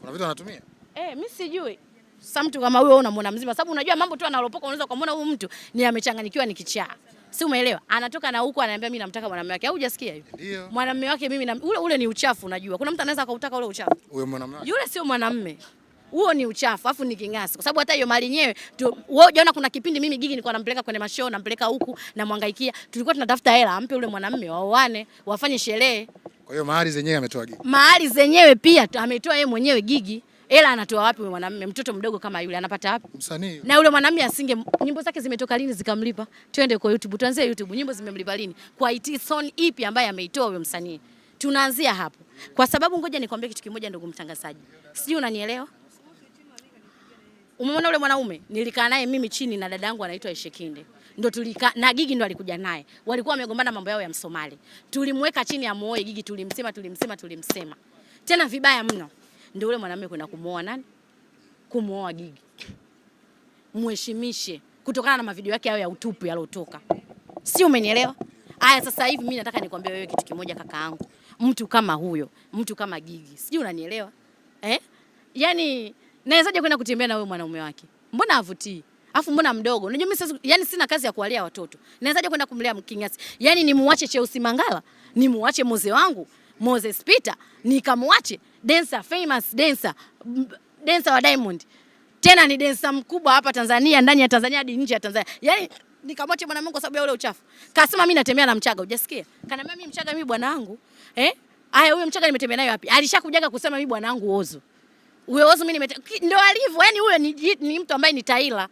Kuna vitu anatumia? Mimi sijui. Sasa mtu kama huyo unamwona mzima, sababu unajua mambo tu analopoka, unaweza kumuona huyu mtu ni amechanganyikiwa, ni kichaa. Si umeelewa? Anatoka na huko ananiambia mimi namtaka mwanamume wake. Au hujasikia hiyo? Ndio. Mwanamume wake mimi na ule ni uchafu unajua. Kuna mtu anaweza akautaka ule uchafu. Huyo mwanamume wake. Yule sio mwanamume. Huo ni uchafu, afu ni king'asi. Kwa sababu hata hiyo mali yenyewe wewe unaona kuna kipindi mimi Gigi nilikuwa nampeleka kwenye mashow, nampeleka huku na mwangaikia. Tulikuwa tunatafuta hela ampe ule mwanamume waoane, wafanye sherehe. Kwa hiyo mahali zenyewe ametoa Gigi. Mahali zenyewe pia ametoa yeye mwenyewe Gigi. Hela anatoa wapi yule mwanamume? Mtoto mdogo kama yule anapata wapi? Msanii. Na yule mwanamume nyimbo zake zimetoka lini zikamlipa? Twende kwa YouTube, tuanzie YouTube. Nyimbo zimemlipa lini? Kwa song ipi ambaye ameitoa huyo msanii? Tunaanzia hapo. Kwa sababu ngoja nikwambie kitu kimoja ndugu mtangazaji. Sijui unanielewa? Umeona yule mwanaume? Nilikaa naye mimi chini na dadangu anaitwa Eshekinde. Ndio tulikaa na Gigi ndo alikuja naye. Walikuwa wamegombana mambo yao ya Msomali. Tulimweka chini amuoe Gigi, tulimsema. Tena vibaya mno. Ndio yule mwanamume kwenda kumuoa nani? Kumuoa Gigi. Muheshimishe kutokana na mavideo yake yao ya utupu yalotoka. Si umenielewa? Aya, sasa hivi mimi nataka nikwambie wewe kitu kimoja kakaangu. Mtu kama huyo, mtu kama Gigi. Sijui unanielewa? Yaani nawezaje kwenda kutembea na wewe mwanaume wake? Mbona havutii? Afu mbona mdogo? Unajua mimi sasa yani sina kazi ya kuwalea watoto. Nawezaje kwenda kumlea mkinyasi? Yaani nimuache Cheusi Mangala, nimuache Moze wangu, Moses Peter, nikamwache dancer, famous dancer wa Diamond. Tena ni dancer mkubwa hapa Tanzania, ndani ya Tanzania hadi nje ya Tanzania. Yaani nikamwache mwanamume kwa sababu ya ule uchafu. Kasema mimi natembea na Mchaga, hujasikia? Kaniambia mimi Mchaga mimi bwana wangu. Aya huyo Mchaga nimetembea naye wapi? Alishakujaga kusema mimi bwana wangu Ozo. Huyo Ozo mimi ndio alivyo, yani huyo ni mtu ambaye ni taila.